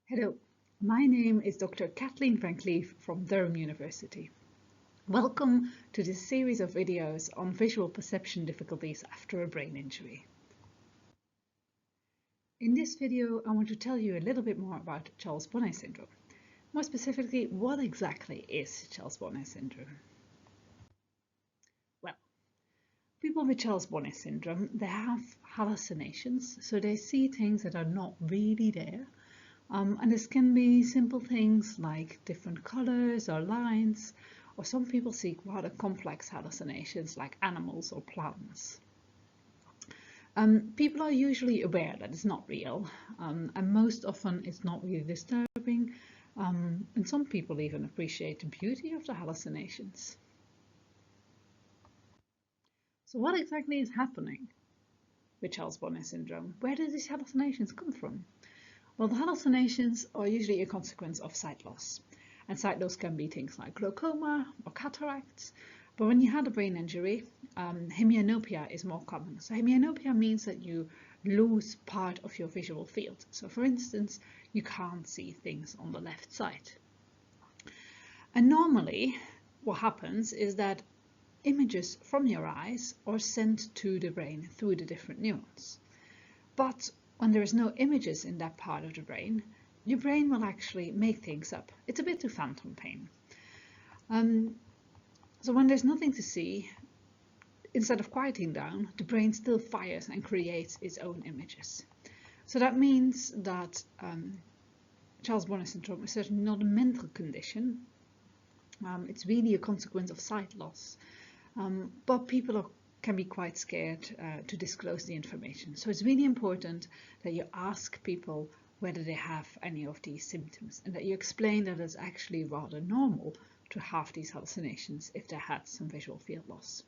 Hello, my name is Dr. Kathleen Van Cleef from Durham University. Welcome to this series of videos on visual perception difficulties after a brain injury. In this video, I want to tell you a little bit more about Charles Bonnet syndrome. More specifically, what exactly is Charles Bonnet syndrome? Well, people with Charles Bonnet syndrome, they have hallucinations, so they see things that are not really there. And this can be simple things like different colors or lines, or some people see rather complex hallucinations like animals or plants. People are usually aware that it's not real, and most often it's not really disturbing, and some people even appreciate the beauty of the hallucinations. So what exactly is happening with Charles Bonnet syndrome? Where do these hallucinations come from? Well, the hallucinations are usually a consequence of sight loss. And sight loss can be things like glaucoma or cataracts. But when you had a brain injury, hemianopia is more common. So hemianopia means that you lose part of your visual field. So for instance, you can't see things on the left side. And normally what happens is that images from your eyes are sent to the brain through the different neurons. But when there is no images in that part of the brain, your brain will actually make things up. It's a bit of phantom pain. So when there's nothing to see, instead of quieting down, the brain still fires and creates its own images. So that means that Charles Bonnet syndrome is certainly not a mental condition. It's really a consequence of sight loss. But people can be quite scared to disclose the information. So it's really important that you ask people whether they have any of these symptoms and that you explain that it's actually rather normal to have these hallucinations if they had some visual field loss.